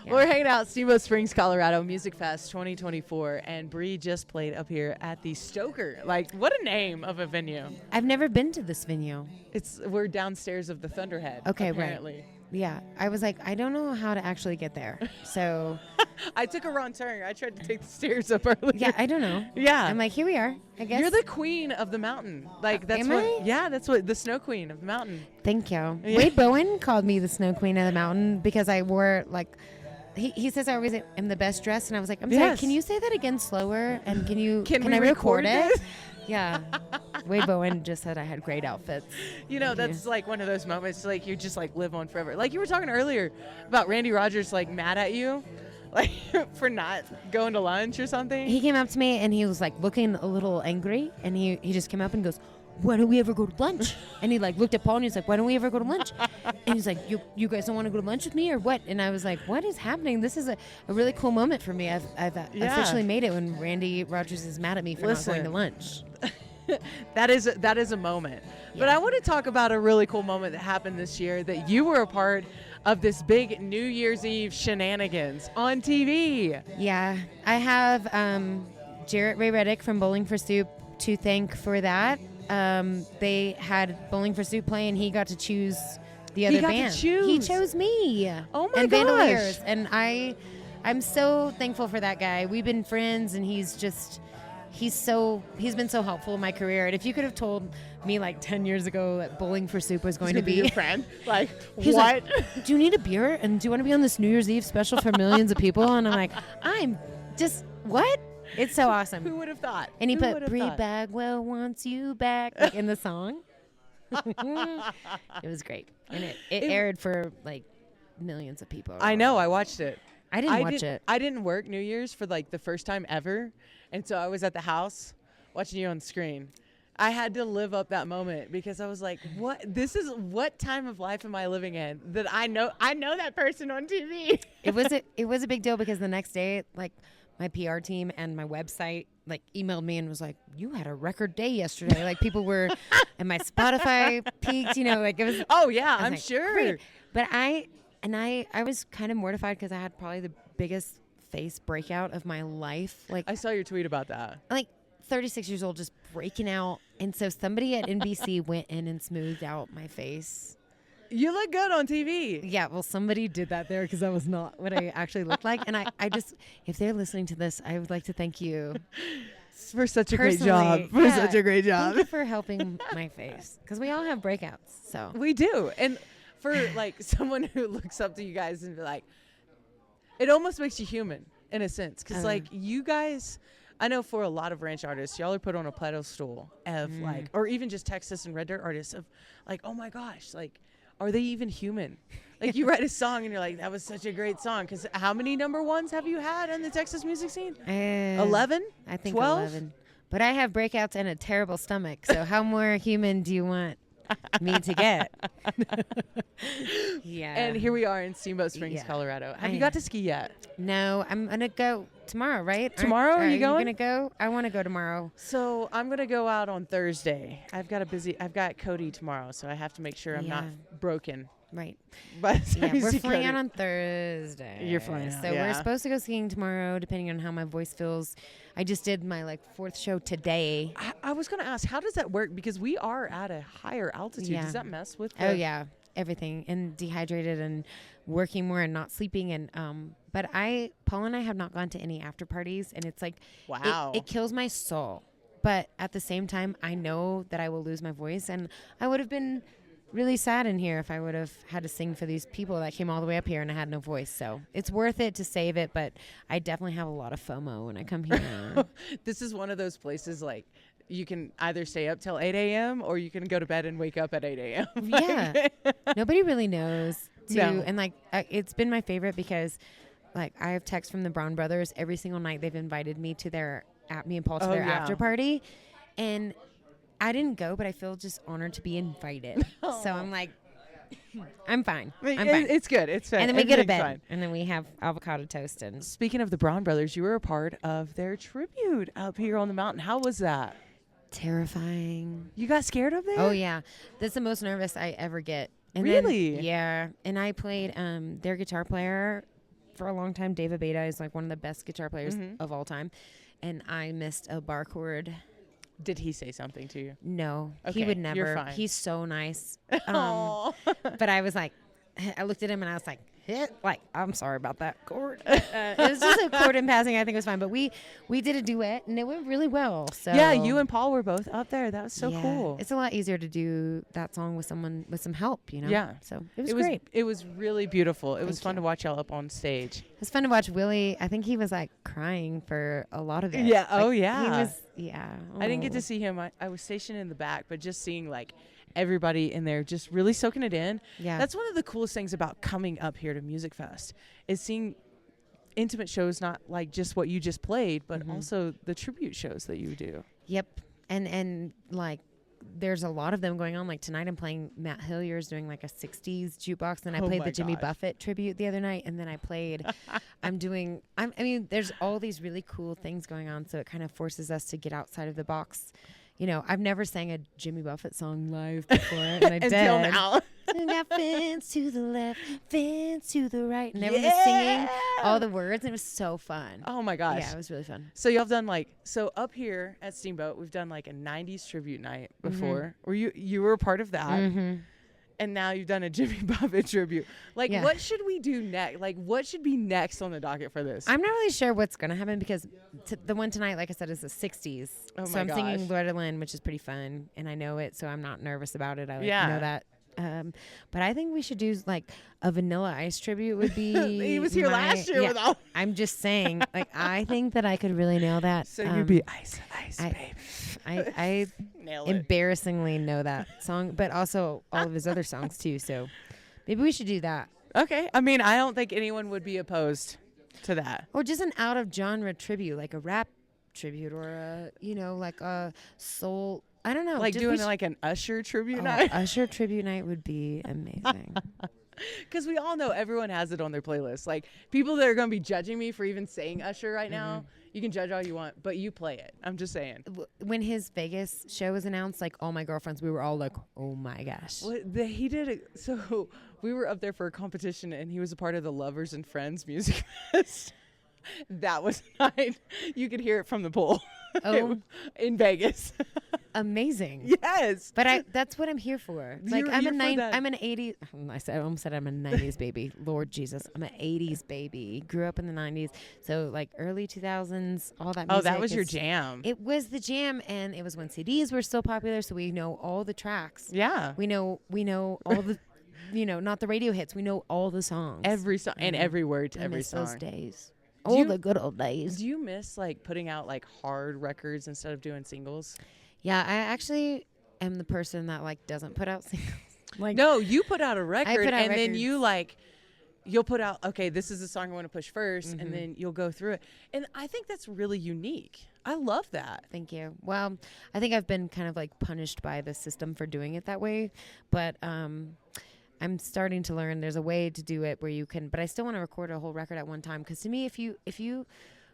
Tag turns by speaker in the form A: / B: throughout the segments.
A: Yeah.
B: We're hanging out at Steamboat Springs, Colorado, Music Fest 2024, and Bri just played up here at the Stoker. Like, what a name of a venue.
A: I've never been to this venue.
B: We're downstairs of the Thunderhead,
A: Okay,
B: apparently.
A: right. Yeah, I was like, I don't know how to actually get there. So
B: I took a wrong turn. I tried to take the stairs up earlier.
A: yeah, I don't know.
B: Yeah.
A: I'm like, here we are, I guess.
B: You're the queen of the mountain. Like, that's
A: Am
B: what.
A: I?
B: Yeah, that's what the snow queen of the mountain.
A: Thank you.
B: Yeah.
A: Wade Bowen called me the Snow Queen of the Mountain because I wore like. He says I always am the best dressed, and I was like, I'm sorry,
B: Yes.
A: can you say that again slower? And can
B: we
A: I record it?
B: it?
A: Yeah. Wade Bowen just said I had great outfits.
B: You know, that's like one of those moments, like, you just like live on forever. Like you were talking earlier about Randy Rogers, like, mad at you, like, for not going to lunch or something.
A: He came up to me and he was like looking a little angry, and he just came up and goes, why don't we ever go to lunch? And he like looked at Paul and he's like, why don't we ever go to lunch? And he's like, you guys don't want to go to lunch with me or what? And I was like, what is happening? This is a really cool moment for me. I've officially made it when Randy Rogers is mad at me for not going to lunch.
B: That is a moment.
A: Yeah.
B: But I want to talk about a really cool moment that happened this year, that you were a part of this big New Year's Eve shenanigans on TV.
A: Yeah, I have Jarrett Ray Reddick from Bowling for Soup to thank for that. They had Bowling for Soup play, and he got to choose the other band. He chose me.
B: Oh my
A: and
B: gosh.
A: Bandoliers, and I'm so thankful for that guy. We've been friends, and he's been so helpful in my career. And if you could have told me like 10 years ago that Bowling for Soup was going to be
B: your friend, like,
A: he's
B: what?
A: Like, do you need a beer? And do you want to be on this New Year's Eve special for millions of people? And I'm like, I'm just what? It's so awesome.
B: Who would have thought?
A: And he
B: Who
A: put
B: would have
A: Bri
B: thought?
A: Bagwell wants you back like, in the song. It was great. And it aired for like millions of people.
B: I know. I watched it.
A: I didn't watch it.
B: I didn't work New Year's for like the first time ever. And so I was at the house watching you on screen. I had to live up that moment because I was like, what time of life am I living in that I know that person on TV?
A: It was a big deal because the next day, like, my PR team and my website like emailed me and was like, you had a record day yesterday. Like, people were, and my Spotify peaked, you know, like it was.
B: Oh yeah, I'm
A: like,
B: sure.
A: Great. But I was kind of mortified because I had probably the biggest face breakout of my life. Like,
B: I saw your tweet about that.
A: Like 36 years old, just breaking out. And so somebody at NBC went in and smoothed out my face.
B: You look good on TV.
A: Yeah, well, somebody did that there because that was not what I actually looked like. And I just, if they're listening to this, I would like to thank you.
B: For such a great
A: Personally,
B: job. For
A: yeah,
B: such a great job.
A: Thank you for helping my face because we all have breakouts. So
B: We do. And for like someone who looks up to you guys and be like, it almost makes you human in a sense. Because like you guys, I know for a lot of ranch artists, y'all are put on a pedestal of like, or even just Texas and Red Dirt artists of like, oh my gosh, like, are they even human? Like, you write a song and you're like, that was such a great song. Because how many number ones have you had in the Texas music scene? 11?
A: I think
B: 12?
A: 11. But I have breakouts and a terrible stomach. So how more human do you want me to get? Yeah.
B: And here we are in Steamboat Springs, Colorado. Have you got to ski yet?
A: No, I'm going to go tomorrow, right?
B: Tomorrow? Are you going?
A: going to go? I want to go tomorrow.
B: So I'm going to go out on Thursday. I've got Cody tomorrow, so I have to make sure I'm not broken.
A: Right.
B: But
A: we're flying out on Thursday.
B: You're flying out,
A: So we're supposed to go skiing tomorrow, depending on how my voice feels. I just did my like 4th show today.
B: I was going to ask, how does that work? Because we are at a higher altitude.
A: Yeah.
B: Does that mess with
A: everything, and dehydrated and working more and not sleeping. And but Paul and I have not gone to any after parties, and it's like,
B: wow,
A: it kills my soul. But at the same time, I know that I will lose my voice, and I would have been really sad in here if I would have had to sing for these people that came all the way up here and I had no voice. So it's worth it to save it, but I definitely have a lot of FOMO when I come here.
B: This is one of those places like you can either stay up till 8 a.m. or you can go to bed and wake up at 8 a.m.
A: Yeah. Nobody really knows too.
B: No.
A: And like it's been my favorite because like I have texts from the Brown brothers every single night. They've invited me to me and Paul to their after party, and I didn't go, but I feel just honored to be invited. So I'm like, I'm fine. I'm fine.
B: It's good. It's fine.
A: And then we go to bed,
B: fine.
A: and then we have avocado toast. And
B: Speaking of the Brown brothers, you were a part of their tribute up here on the mountain. How was that?
A: Terrifying.
B: You got scared up there?
A: Oh yeah, that's the most nervous I ever get. And
B: really?
A: Yeah. And I played their guitar player for a long time. David Beta is like one of the best guitar players of all time. And I missed a bar chord.
B: Did he say something to you?
A: No,
B: Okay,
A: he would never.
B: you're fine.
A: He's so nice.
B: Aw.
A: But I was like, I looked at him and I was like, I'm sorry about that chord. It was just a chord in passing. I think it was fine. But we did a duet and it went really well. So
B: Yeah, you and Paul were both up there. That was so
A: yeah,
B: cool.
A: It's a lot easier to do that song with someone with some help, you know?
B: Yeah.
A: So it was great.
B: It was really beautiful. It was
A: Thank
B: fun
A: you.
B: to watch y'all up on stage.
A: It was fun to watch Willie. I think he was like crying for a lot of it.
B: Yeah.
A: Like,
B: Oh, yeah.
A: He was, yeah.
B: I didn't get to
A: Oh.
B: see him. I was stationed in the back, but just seeing like everybody in there just really soaking it in.
A: Yeah.
B: That's one of the coolest things about coming up here to Music Fest is seeing intimate shows, not like just what you just played, but also the tribute shows that you do.
A: Yep. And like there's a lot of them going on. Like tonight I'm playing Matt Hillier's doing like a 60s jukebox. And I
B: Oh
A: played
B: my
A: the Jimmy
B: gosh.
A: Buffett tribute the other night. And then I played, I mean, there's all these really cool things going on. So it kind of forces us to get outside of the box. You know, I've never sang a Jimmy Buffett song live before. And I
B: Until
A: did.
B: now.
A: And got fence to the left, fence to the right. And everyone was singing all the words. And it was so fun.
B: Oh my gosh.
A: Yeah, it was really fun.
B: So y'all have done so up here at Steamboat, we've done like a 90s tribute night before. Where you were a part of that. And now you've done a Jimmy Buffett tribute. Like,
A: Yeah.
B: what should we do next? Like, what should be next on the docket for this?
A: I'm not really sure what's going to happen because the one tonight, like I said, is the 60s.
B: Oh
A: so
B: my
A: I'm singing
B: gosh.
A: Loretta Lynn, which is pretty fun. And I know it, so I'm not nervous about it. I
B: Yeah.
A: know that. But I think we should do like a Vanilla Ice tribute would be.
B: He was here last year with all.
A: I'm just saying, like, I think that I could really nail that.
B: So you'd be ice,
A: I-
B: baby.
A: I
B: Nail it.
A: embarrassingly know that song, but also all of his other songs too. So maybe we should do that.
B: Okay. I mean, I don't think anyone would be opposed to that.
A: Or just an out of genre tribute, like a rap tribute or a, like a soul. I don't know.
B: Like
A: just-
B: doing like an Usher tribute
A: Oh,
B: night.
A: Usher tribute night would be amazing.
B: Because we all know everyone has it on their playlist. Like, people that are going to be judging me for even saying Usher right now, you can judge all you want, but you play it. I'm just saying.
A: When his Vegas show was announced, like all my girlfriends, we were all like, "Oh my gosh!"
B: He did it. So we were up there for a competition, and he was a part of the Lovers and Friends Music Fest. That was night. You could hear it from the pool.
A: Oh.
B: In Vegas.
A: Amazing.
B: Yes.
A: But that's what I'm here for. Like
B: You're
A: I'm
B: for
A: a
B: that.
A: I'm an 80s. I almost said I'm a 90s baby. Lord Jesus, I'm an 80s baby. Grew up in the 90s, so like early 2000s, all that.
B: Oh,
A: music
B: that was your
A: is-
B: jam.
A: It was the jam, and it was when CDs were still popular, so we know all the tracks.
B: Yeah.
A: We know all the, not the radio hits. We know all the songs.
B: Every song and every word to
A: I
B: every
A: miss
B: song.
A: those days.
B: Do
A: Oh,
B: you-
A: the good old days.
B: Do you miss like putting out like hard records instead of doing singles?
A: Yeah, I actually am the person that like doesn't put out singles. Like
B: No, you put out a record
A: put out
B: and then you
A: records.
B: you'll put out, okay, this is the song I want to push 1st
A: Mm-hmm.
B: and then you'll go through it. And I think that's really unique. I love that.
A: Thank you. Well, I think I've been kind of like punished by the system for doing it that way, but I'm starting to learn there's a way to do it where you can, but I still want to record a whole record at one time. Because to me, if you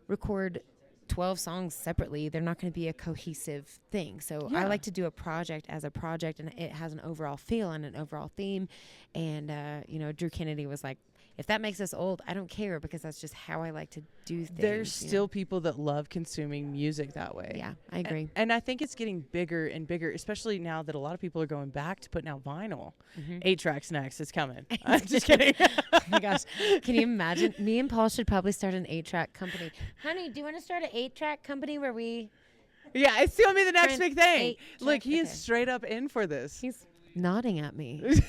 A: record 12 songs separately, they're not going to be a cohesive thing. So I
B: Yeah.
A: like to do a project as a project, and it has an overall feel and an overall theme. And Drew Kennedy was like, if that makes us old, I don't care, because that's just how I like to do things.
B: There's
A: you know?
B: still people that love consuming music that way.
A: Yeah, I agree.
B: And I think it's getting bigger and bigger, especially now that a lot of people are going back to putting out vinyl. 8 tracks next. It's coming. I'm just kidding.
A: Oh my gosh. Can you imagine? Me and Paul should probably start an 8-track company. Honey, do you want to start an 8-track company where we...
B: Yeah, it's going to be the next
A: Print
B: big thing.
A: 8
B: Look,
A: track-
B: he is
A: okay.
B: straight up in for this.
A: He's nodding at me.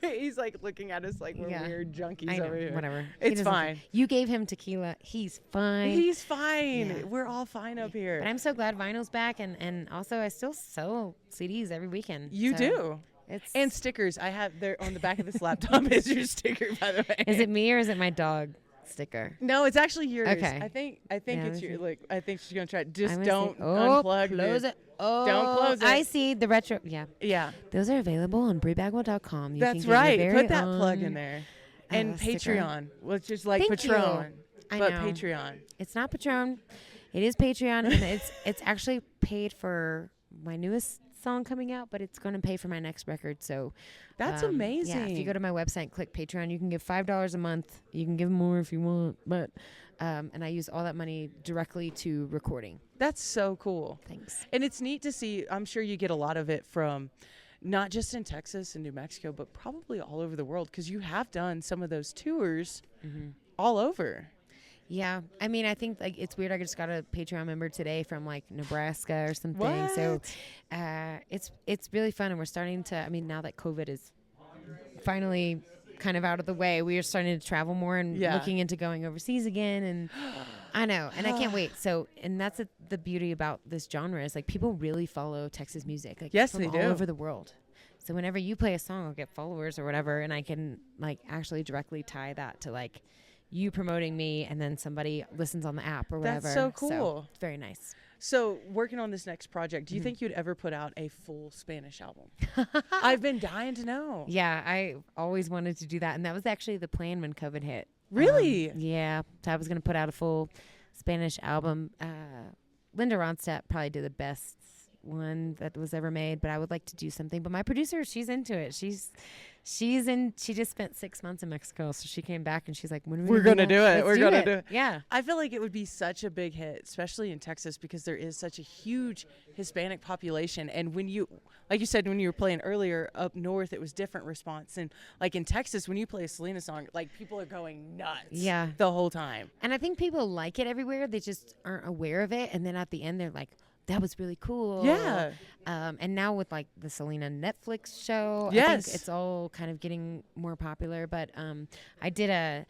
B: He's like looking at us like we're
A: Yeah.
B: weird junkies
A: I know,
B: over here.
A: whatever. He
B: It's
A: doesn't-
B: fine.
A: You gave him tequila. He's fine.
B: He's fine.
A: Yeah.
B: We're all fine up here.
A: But I'm so glad vinyl's back, and also I still sell CDs every weekend.
B: You
A: so
B: do.
A: It's
B: And stickers. I have there on the back of this laptop is your sticker, by the way.
A: is it me or is it my dog sticker?
B: No, it's actually yours.
A: Okay.
B: I think
A: Yeah,
B: it's
A: let me
B: your
A: see.
B: look. I think she's gonna try.
A: I'm
B: Just
A: gonna
B: don't
A: see- oh,
B: unplug.
A: Close it. Oh,
B: Don't close
A: I
B: it.
A: see the retro. Yeah,
B: Yeah,
A: those are available on BriBagwell.com. You
B: that's
A: can get your
B: right.
A: very
B: Put that plug in
A: own,
B: there. And
A: sticker.
B: Patreon, which is like
A: Thank you.
B: Patron,
A: I
B: but
A: know.
B: Patreon.
A: It's not Patron. It is Patreon, and it's actually paid for my newest song coming out, but it's going to pay for my next record. So
B: That's
A: Yeah,
B: amazing.
A: if you go to my website and click Patreon, you can give $5 a month. You can give more if you want, but and I use all that money directly to recording.
B: That's so cool.
A: Thanks.
B: And it's neat to see. I'm sure you get a lot of it from not just in Texas and New Mexico, but probably all over the world, because you have done some of those tours all over.
A: Yeah, I mean, I think like it's weird. I just got a Patreon member today from like Nebraska or something. So it's really fun, and we're starting to. I mean, now that COVID is finally kind of out of the way, we are starting to travel more and looking into going overseas again. And I know, and I can't wait. So, and that's the beauty about this genre is like people really follow Texas music. Like
B: Yes,
A: from
B: they
A: all
B: do.
A: over the world. So whenever you play a song, I'll get followers or whatever, and I can like actually directly tie that to like you promoting me, and then somebody listens on the app or whatever.
B: That's so cool.
A: So it's very nice.
B: So working on this next project, do you think you'd ever put out a full Spanish album? I've been dying to know.
A: Yeah, I always wanted to do that, and that was actually the plan when COVID hit.
B: Really?
A: Yeah, so I was going to put out a full Spanish album. Linda Ronstadt probably did the best one that was ever made, but I would like to do something. But my producer, she's into it. She just spent 6 months in Mexico, so she came back and she's like, when are we
B: We're gonna do it.
A: Let's
B: We're gonna do it.
A: Yeah.
B: I feel like it would be such a big hit, especially in Texas, because there is such a huge Hispanic population. And when you, like you said, when you were playing earlier up north, it was different response. And like in Texas, when you play a Selena song, like people are going nuts.
A: Yeah.
B: The whole time.
A: And I think people like it everywhere. They just aren't aware of it. And then at the end, they're like, that was really cool.
B: Yeah.
A: And now with like the Selena Netflix show, I
B: Yes.
A: think it's all kind of getting more popular. But I did a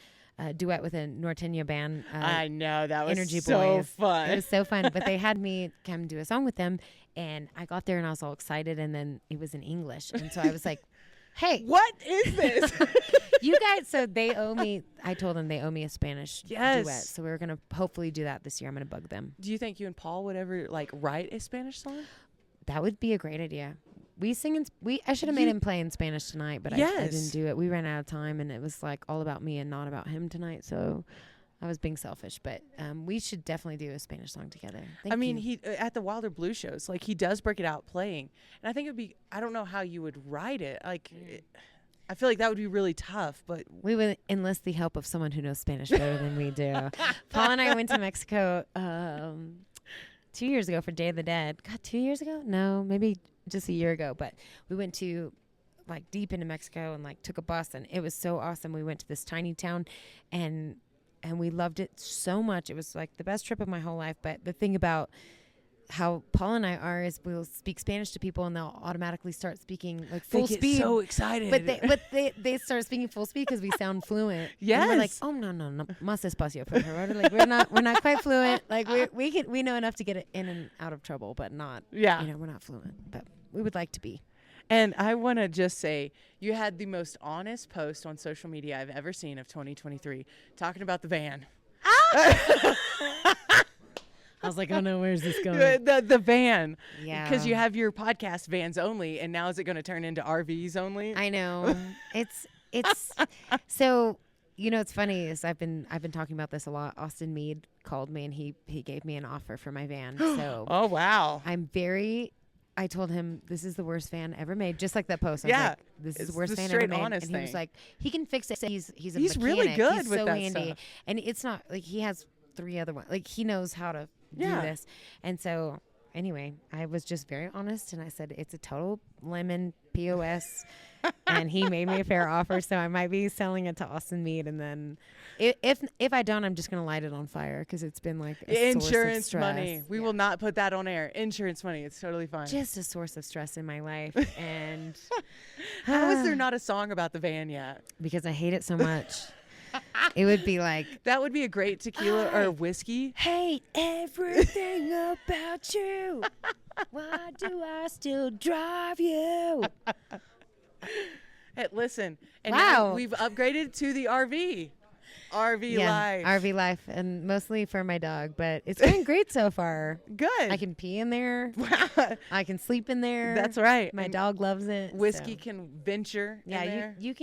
A: duet with a Norteña band.
B: I know, that was
A: Energy
B: so
A: Boys.
B: fun.
A: It was so fun. But they had me come do a song with them. And I got there and I was all excited. And then it was in English. And so I was like, hey,
B: What is this?
A: you guys, so they owe me, I told them they owe me a Spanish
B: Yes.
A: duet. So we're going to hopefully do that this year. I'm going to bug them.
B: Do you think you and Paul would ever like write a Spanish song?
A: That would be a great idea. We sing in, I should have made him play in Spanish tonight, but I
B: Yes.
A: didn't do it. We ran out of time and it was like all about me and not about him tonight. So I was being selfish, but we should definitely do a Spanish song together.
B: I mean,
A: you.
B: he at the Wilder Blue shows, like he does break it out playing, and I think it would be. I don't know how you would write it. Like, I feel like that would be really tough. But
A: We would enlist the help of someone who knows Spanish better than we do. Paul and I went to Mexico 2 years ago for Day of the Dead. God, 2 years ago? No, maybe just a year ago. But we went to like deep into Mexico and like took a bus, and it was so awesome. We went to this tiny town, and we loved it so much. It was like the best trip of my whole life. But the thing about how Paul and I are is we'll speak Spanish to people and they'll automatically start speaking like full
B: they get
A: speed.
B: so excited.
A: But they start speaking full speed because we sound fluent.
B: Yes.
A: And we're like, oh no, más despacio, por favor. Like we're not quite fluent. Like we know enough to get it in and out of trouble, but not.
B: Yeah.
A: You know, we're not fluent, but we would like to be.
B: And I want to just say, you had the most honest post on social media I've ever seen of 2023, talking about the van.
A: I was like, oh no, where's this going?
B: The van.
A: Yeah.
B: Because you have your podcast Vans Only, and now is it going to turn into RVs only?
A: I know. It's so. You know, it's funny is I've been talking about this a lot. Austin Meade called me and he gave me an offer for my van. So
B: Oh, wow.
A: I told him this is the worst van ever made, just like that post. I was
B: Yeah,
A: like, this is
B: it's
A: the worst
B: the
A: van
B: straight
A: ever made.
B: honest
A: And he was
B: thing.
A: like, he can fix it. He's a
B: He's
A: mechanic.
B: really good
A: He's
B: with
A: so
B: that
A: handy.
B: stuff.
A: And it's not like he has 3 other ones. Like he knows how to do
B: Yeah.
A: this. And so anyway, I was just very honest and I said it's a total lemon POS. And he made me a fair offer, so I might be selling it to Austin Meade, and then if I don't, I'm just gonna light it on fire because it's been like a source of
B: Insurance
A: stress.
B: money. We will not put that on air. Insurance money. It's totally fine.
A: Just a source of stress in my life, and
B: How is there not a song about the van yet?
A: because I hate it so much. It would be like,
B: That would be a great tequila or whiskey.
A: hate everything about you. Why do I still drive you?
B: Hey, listen, and
A: Wow.
B: now we've upgraded to the RV. RV life.
A: RV life, and mostly for my dog, but it's going great so far.
B: Good.
A: I can pee in there. I can sleep in there.
B: That's right.
A: My
B: And
A: dog loves it.
B: Whiskey
A: so.
B: can venture in
A: Yeah,
B: there.
A: you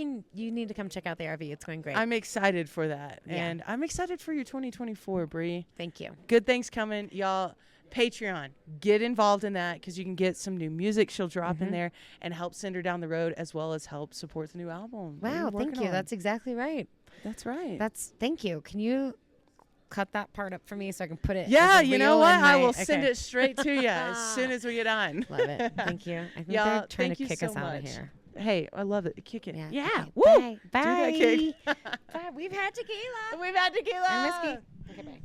A: need to come check out the RV. It's going great.
B: I'm excited for that.
A: Yeah.
B: And I'm excited for your 2024, Bri.
A: Thank you.
B: Good things coming. Y'all, Patreon. Get involved in that because you can get some new music she'll drop in there and help send her down the road as well as help support the new album.
A: Wow, thank you. That's exactly right.
B: That's right.
A: Thank you. Can you cut that part up for me so I can put it?
B: Yeah,
A: as a
B: you know
A: reel
B: what?
A: in
B: I
A: my-
B: will
A: okay.
B: send it straight to you as soon as we get on.
A: Love it. Thank you. I think
B: Y'all,
A: they're trying
B: thank
A: to
B: you
A: kick
B: so
A: us out of
B: much.
A: here.
B: Hey, I love it. Kick it. Yeah.
A: Okay,
B: Woo.
A: Bye.
B: Do that
A: Bye.
B: kick.
A: Bye. We've had tequila
B: We've had tequila.
A: and whiskey. Okay, bye.